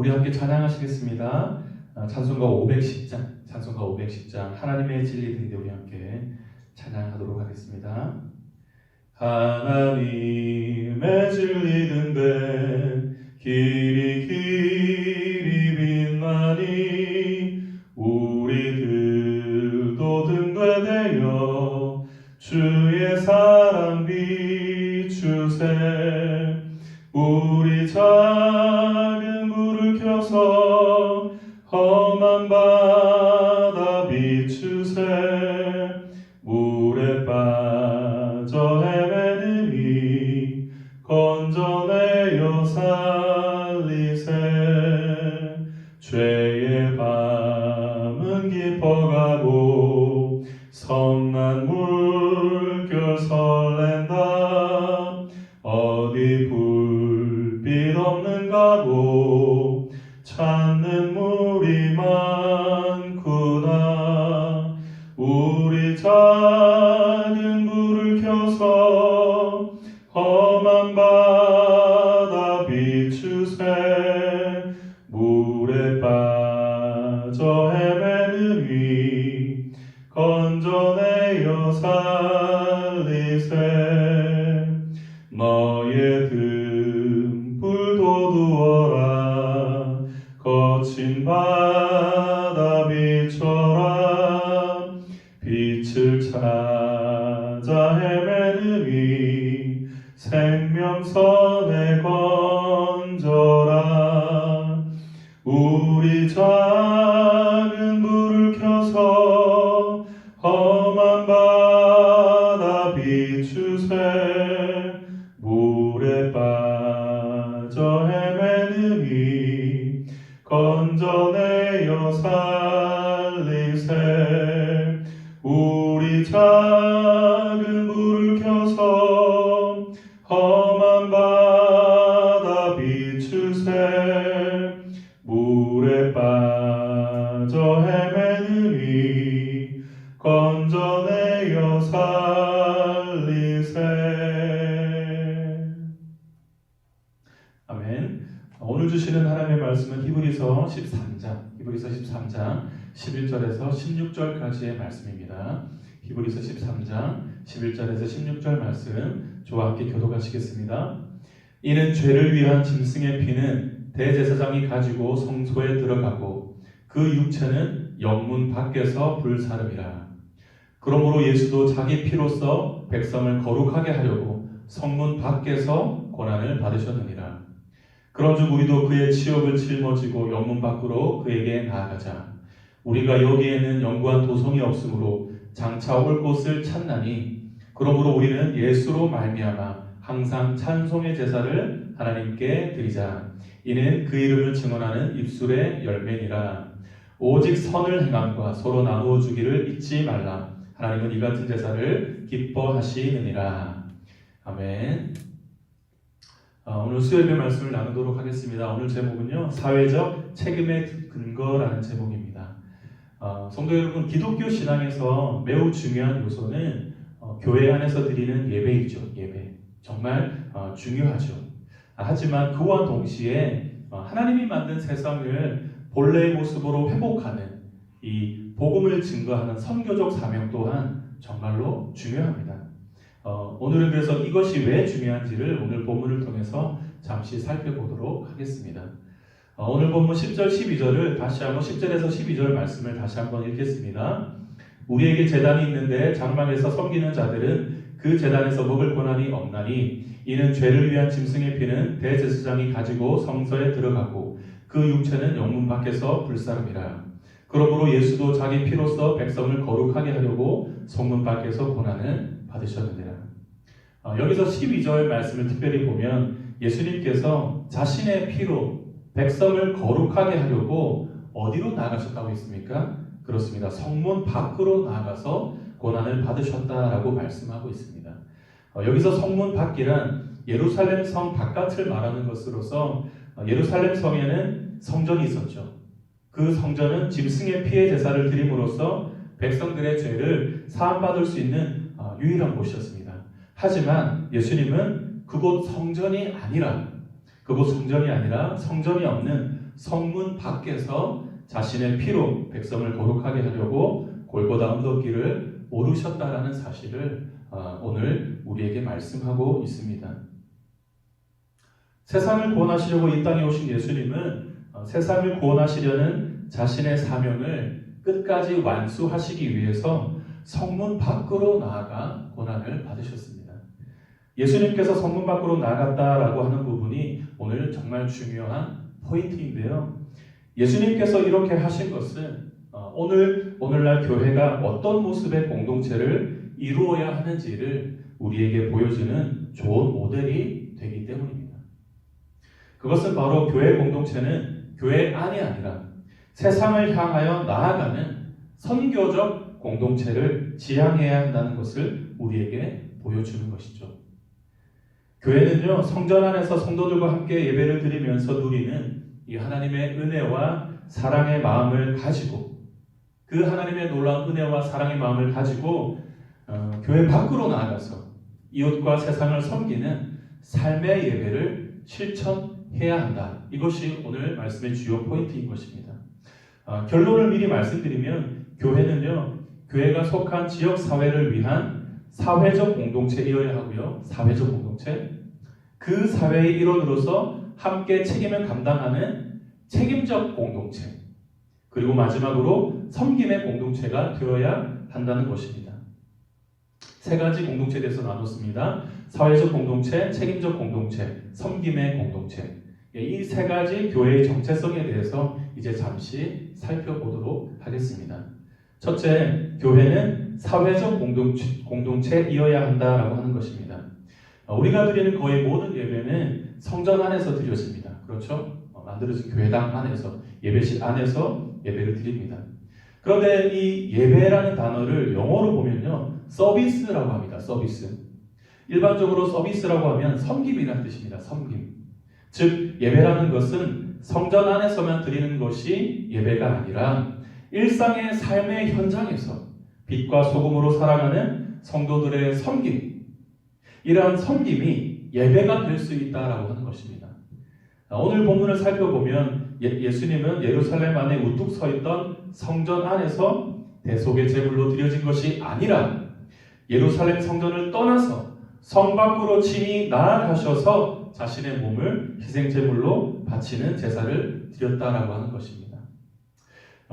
우리 함께 찬양하시겠습니다. 찬송가 510장 하나님의 진리 등대 우리 함께 찬양하도록 하겠습니다. 하나님의 진리 등대 길이 빛나니 우리들도 등대되어 주의 사랑 비추세. 우리 작은 불을 켜서 험한 바다 비추세. 물에 빠져 헤매느니 건져내어 살리세. 죄의 밤은 깊어가고 성난 물결 설렌다. 어디 불빛 없는가고 찾는 물이 많구나. 우리 작은 불을 켜서 험한 바다 비추세. 물에 빠져 헤매느니 건져내어 살리세. 너의 등불도 두어라. 거친 바다 비춰라. 빛을 찾아 헤매느니 생명선에 건져라. 우리 작은 불을 켜서 험한 바다 비추세. 물에 빠져 헤매느니 건져내어 살리세. 우리 작은 불을 켜서 험한 바다 비추세. 물에 빠져 헤매느니 건져내어 살리세. 아멘. 오늘 주시는 하나님의 말씀은 히브리서 13장 11절에서 16절까지의 말씀입니다. 히브리서 13장 11절에서 16절 말씀 저와 함께 교독하시겠습니다. 이는 죄를 위한 짐승의 피는 대제사장이 가지고 성소에 들어가고 그 육체는 영문 밖에서 불사름이라. 그러므로 예수도 자기 피로써 백성을 거룩하게 하려고 성문 밖에서 고난을 받으셨느니라. 그런즉 우리도 그의 치욕을 짊어지고 영문 밖으로 그에게 나아가자. 우리가 여기에는 영구한 도성이 없으므로 장차 올 곳을 찾나니 그러므로 우리는 예수로 말미암아 항상 찬송의 제사를 하나님께 드리자. 이는 그 이름을 증언하는 입술의 열매니라. 오직 선을 행함과 서로 나누어 주기를 잊지 말라. 하나님은 이 같은 제사를 기뻐하시느니라. 아멘. 오늘 수요일의 말씀을 나누도록 하겠습니다. 오늘 제목은요, 사회적 책임의 근거라는 제목입니다. 성도 여러분, 기독교 신앙에서 매우 중요한 요소는 교회 안에서 드리는 예배이죠. 예배 정말 중요하죠. 하지만 그와 동시에 하나님이 만든 세상을 본래의 모습으로 회복하는 이 복음을 증거하는 선교적 사명 또한 정말로 중요합니다. 오늘은 그래서 이것이 왜 중요한지를 오늘 본문을 통해서 잠시 살펴보도록 하겠습니다. 오늘 본문 10절 12절을 다시 한번 10절에서 12절 말씀을 다시 한번 읽겠습니다. 우리에게 제단이 있는데 장막에서 섬기는 자들은 그 제단에서 먹을 권한이 없나니 이는 죄를 위한 짐승의 피는 대제사장이 가지고 성소에 들어가고 그 육체는 영문 밖에서 불사름이라. 그러므로 예수도 자기 피로써 백성을 거룩하게 하려고 성문 밖에서 고난을 받으셨느니라. 여기서 12절 말씀을 특별히 보면 예수님께서 자신의 피로 백성을 거룩하게 하려고 어디로 나아가셨다고 했습니까? 그렇습니다. 성문 밖으로 나아가서 고난을 받으셨다라고 말씀하고 있습니다. 여기서 성문 밖이란 예루살렘 성 바깥을 말하는 것으로서 예루살렘 성에는 성전이 있었죠. 그 성전은 짐승의 피의 제사를 드림으로써 백성들의 죄를 사함받을 수 있는 유일한 곳이었습니다. 하지만 예수님은 그곳 성전이 아니라 성전이 없는 성문 밖에서 자신의 피로 백성을 거룩하게 하려고 골고다 언덕길을 오르셨다라는 사실을 오늘 우리에게 말씀하고 있습니다. 세상을 구원하시려고 이 땅에 오신 예수님은 세상을 구원하시려는 자신의 사명을 끝까지 완수하시기 위해서 성문 밖으로 나아가 고난을 받으셨습니다. 예수님께서 성문 밖으로 나갔다라고 하는 부분이 오늘 정말 중요한 포인트인데요. 예수님께서 이렇게 하신 것은 오늘날 교회가 어떤 모습의 공동체를 이루어야 하는지를 우리에게 보여주는 좋은 모델이 되기 때문입니다. 그것은 바로 교회 공동체는 교회 안이 아니라 세상을 향하여 나아가는 선교적 공동체를 지향해야 한다는 것을 우리에게 보여주는 것이죠. 교회는요, 성전 안에서 성도들과 함께 예배를 드리면서 누리는 이 하나님의 은혜와 사랑의 마음을 가지고 그 하나님의 놀라운 은혜와 사랑의 마음을 가지고 교회 밖으로 나아가서 이웃과 세상을 섬기는 삶의 예배를 실천해야 한다. 이것이 오늘 말씀의 주요 포인트인 것입니다. 결론을 미리 말씀드리면 교회는요, 교회가 속한 지역 사회를 위한 사회적 공동체이어야 하고요. 사회적 공동체. 그 사회의 일원으로서 함께 책임을 감당하는 책임적 공동체. 그리고 마지막으로 섬김의 공동체가 되어야 한다는 것입니다. 세 가지 공동체에 대해서 나눴습니다. 사회적 공동체, 책임적 공동체, 섬김의 공동체. 이 세 가지 교회의 정체성에 대해서 이제 잠시 살펴보도록 하겠습니다. 첫째, 교회는 사회적 공동체이어야 한다라고 하는 것입니다. 우리가 드리는 거의 모든 예배는 성전 안에서 드려집니다. 그렇죠? 만들어진 교회당 안에서, 예배실 안에서 예배를 드립니다. 그런데 이 예배라는 단어를 영어로 보면요, 서비스라고 합니다. 서비스. 일반적으로 서비스라고 하면 섬김이라는 뜻입니다. 섬김. 즉, 예배라는 것은 성전 안에서만 드리는 것이 예배가 아니라 일상의 삶의 현장에서 빛과 소금으로 살아가는 성도들의 섬김, 이러한 섬김이 예배가 될 수 있다라고 하는 것입니다. 오늘 본문을 살펴보면 예수님은 예루살렘 안에 우뚝 서 있던 성전 안에서 대속의 제물로 드려진 것이 아니라 예루살렘 성전을 떠나서 성 밖으로 친히 나아가셔서 자신의 몸을 희생제물로 바치는 제사를 드렸다라고 하는 것입니다.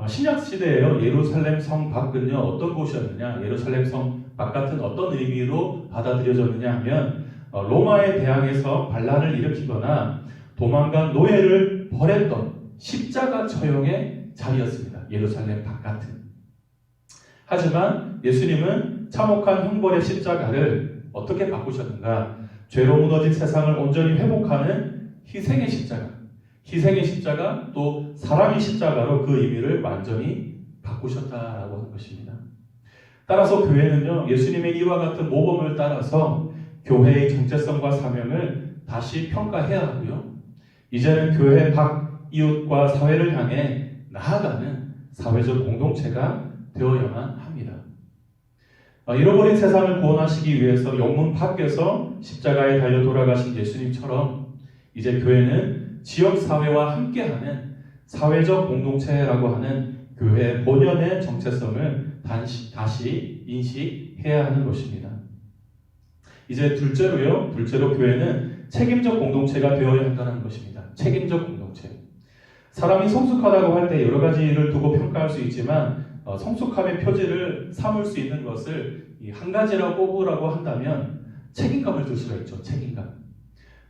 신약 시대에요, 예루살렘 성 밖은요, 어떤 곳이었느냐, 예루살렘 성 바깥은 어떤 의미로 받아들여졌느냐 하면 로마에 대항해서 반란을 일으키거나 도망간 노예를 벌했던 십자가 처형의 자리였습니다. 예루살렘 바깥은. 하지만 예수님은 참혹한 형벌의 십자가를 어떻게 바꾸셨는가? 죄로 무너진 세상을 온전히 회복하는 희생의 십자가, 또 사랑의 십자가로 그 의미를 완전히 바꾸셨다라고 하는 것입니다. 따라서 교회는요, 예수님의 이와 같은 모범을 따라서 교회의 정체성과 사명을 다시 평가해야 하고요. 이제는 교회 밖 이웃과 사회를 향해 나아가는 사회적 공동체가 되어야만 합니다. 잃어버린 세상을 구원하시기 위해서 영문 밖에서 십자가에 달려 돌아가신 예수님처럼 이제 교회는 지역사회와 함께하는 사회적 공동체라고 하는 교회 본연의 정체성을 다시 인식해야 하는 것입니다. 이제 둘째로 교회는 책임적 공동체가 되어야 한다는 것입니다. 책임적 공동체. 사람이 성숙하다고 할 때 여러 가지를 두고 평가할 수 있지만 성숙함의 표지를 삼을 수 있는 것을 한 가지라고 꼽으라고 한다면 책임감을 들 수가 있죠. 책임감.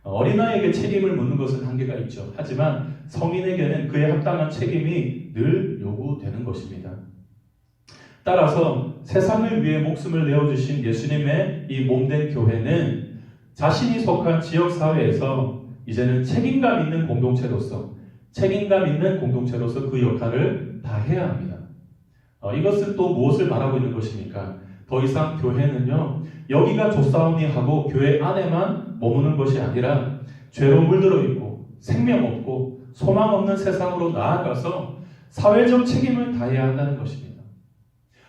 어린아이에게 책임을 묻는 것은 한계가 있죠. 하지만 성인에게는 그에 합당한 책임이 늘 요구되는 것입니다. 따라서 세상을 위해 목숨을 내어주신 예수님의 이 몸된 교회는 자신이 속한 지역사회에서 이제는 책임감 있는 공동체로서 그 역할을 다 해야 합니다. 이것은 또 무엇을 말하고 있는 것입니까? 더 이상 교회는요, 여기가 좋사오니 하고 교회 안에만 머무는 것이 아니라 죄로 물들어 있고 생명 없고 소망 없는 세상으로 나아가서 사회적 책임을 다해야 한다는 것입니다.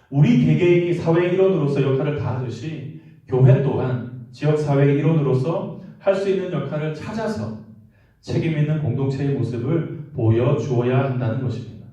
우리 개개인이 사회의 일원으로서 역할을 다하듯이 교회 또한 지역사회의 일원으로서 할 수 있는 역할을 찾아서 책임 있는 공동체의 모습을 보여주어야 한다는 것입니다.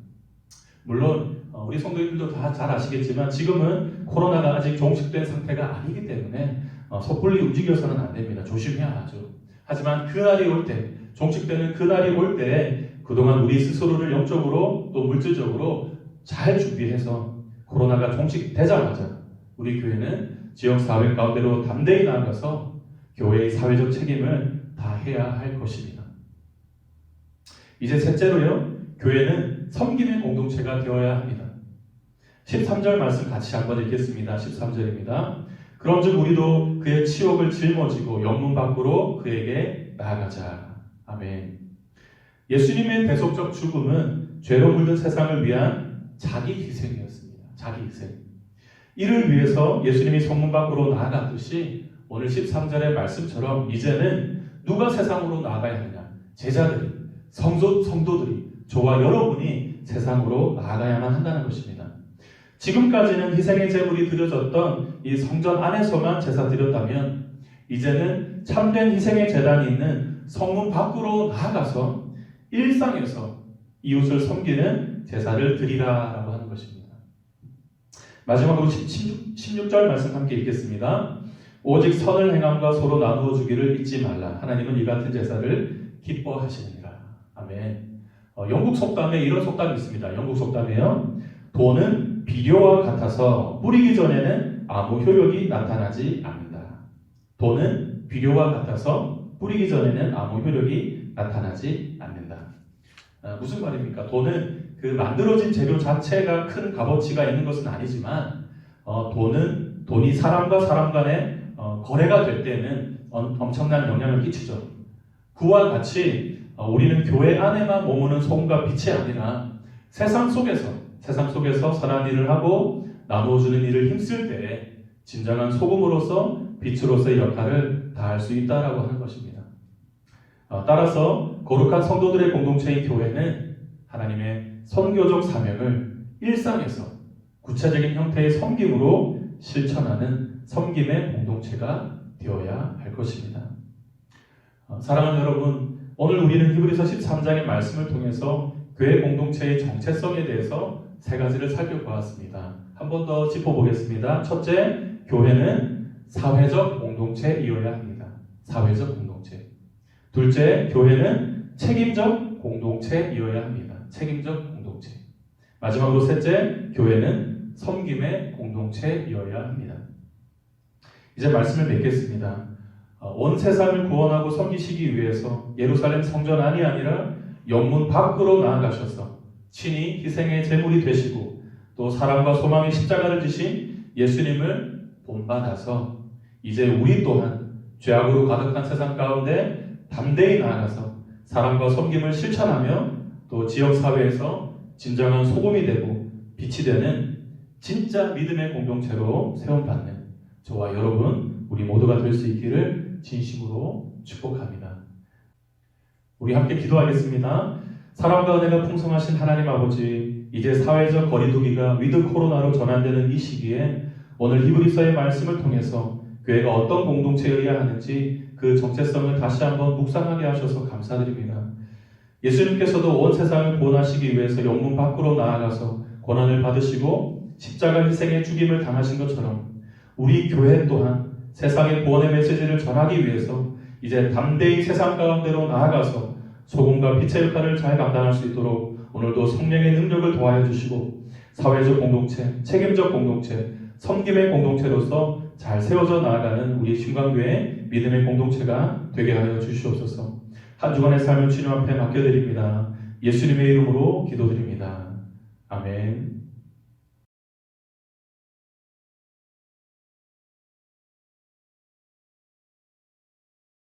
물론 우리 성도님들도 다 잘 아시겠지만 지금은 코로나가 아직 종식된 상태가 아니기 때문에 섣불리 움직여서는 안 됩니다. 조심해야 하죠. 하지만 그날이 올 때, 종식되는 그날이 올 때 그동안 우리 스스로를 영적으로 또 물질적으로 잘 준비해서 코로나가 종식되자마자 우리 교회는 지역사회 가운데로 담대히 나아가서 교회의 사회적 책임을 다해야 할 것입니다. 이제 셋째로요, 교회는 섬김의 공동체가 되어야 합니다. 13절 말씀 같이 한번 읽겠습니다. 13절입니다. 그런즉 우리도 그의 치욕을 짊어지고 영문 밖으로 그에게 나아가자. 아멘. 예수님의 대속적 죽음은 죄로 물든 세상을 위한 자기 희생이었습니다. 자기 희생. 이를 위해서 예수님이 성문 밖으로 나아갔듯이 오늘 13절의 말씀처럼 이제는 누가 세상으로 나아가야 하느냐? 제자들이, 성도들이, 저와 여러분이 세상으로 나아가야만 한다는 것입니다. 지금까지는 희생의 제물이 드려졌던 이 성전 안에서만 제사 드렸다면 이제는 참된 희생의 제단이 있는 성문 밖으로 나아가서 일상에서 이웃을 섬기는 제사를 드리라라고 하는 것입니다. 마지막으로 16절 말씀 함께 읽겠습니다. 오직 선을 행함과 서로 나누어 주기를 잊지 말라. 하나님은 이 같은 제사를 기뻐하시느니라. 아멘. 영국 속담에 이런 속담이 있습니다. 영국 속담에요. 돈은 비료와 같아서 뿌리기 전에는 아무 효력이 나타나지 않는다. 돈은 비료와 같아서 뿌리기 전에는 아무 효력이 나타나지 않는다. 무슨 말입니까? 돈은 그 만들어진 재료 자체가 큰 값어치가 있는 것은 아니지만 돈이 사람과 사람 간에 거래가 될 때는 엄청난 영향을 끼치죠. 그와 같이 우리는 교회 안에만 머무는 소금과 빛이 아니라 세상 속에서 선한 일을 하고 나누어주는 일을 힘쓸 때 진정한 소금으로서 빛으로서의 역할을 다할 수 있다라고 하는 것입니다. 따라서 거룩한 성도들의 공동체인 교회는 하나님의 선교적 사명을 일상에서 구체적인 형태의 섬김으로 실천하는 섬김의 공동체가 되어야 할 것입니다. 사랑하는 여러분, 오늘 우리는 히브리서 13장의 말씀을 통해서 교회 공동체의 정체성에 대해서 세 가지를 살펴보았습니다. 한 번 더 짚어보겠습니다. 첫째, 교회는 사회적 공동체이어야 합니다. 사회적 공동체. 둘째, 교회는 책임적 공동체이어야 합니다. 책임적 공동체. 마지막으로 셋째, 교회는 섬김의 공동체이어야 합니다. 이제 말씀을 맺겠습니다. 온 세상을 구원하고 섬기시기 위해서 예루살렘 성전 안이 아니라 영문 밖으로 나아가셔서 친히 희생의 제물이 되시고 또 사랑과 소망의 십자가를 지신 예수님을 본받아서 이제 우리 또한 죄악으로 가득한 세상 가운데 담대히 나아가서 사랑과 섬김을 실천하며 또 지역사회에서 진정한 소금이 되고 빛이 되는 진짜 믿음의 공동체로 세움받는 저와 여러분 우리 모두가 될 수 있기를 진심으로 축복합니다. 우리 함께 기도하겠습니다. 사랑과 은혜가 풍성하신 하나님 아버지, 이제 사회적 거리두기가 위드 코로나로 전환되는 이 시기에 오늘 히브리서의 말씀을 통해서 교회가 어떤 공동체여야 하는지 그 정체성을 다시 한번 묵상하게 하셔서 감사드립니다. 예수님께서도 온 세상을 구원하시기 위해서 영문 밖으로 나아가서 고난을 받으시고 십자가 희생의 죽임을 당하신 것처럼 우리 교회 또한 세상의 구원의 메시지를 전하기 위해서 이제 담대히 세상 가운데로 나아가서 소금과 빛의 역할을 잘 감당할 수 있도록 오늘도 성령의 능력을 더하여 주시고 사회적 공동체, 책임적 공동체, 섬김의 공동체로서 잘 세워져 나아가는 우리 신광교회의 믿음의 공동체가 되게 하여 주시옵소서. 한 주간의 삶을 주님 앞에 맡겨드립니다. 예수님의 이름으로 기도드립니다. 아멘.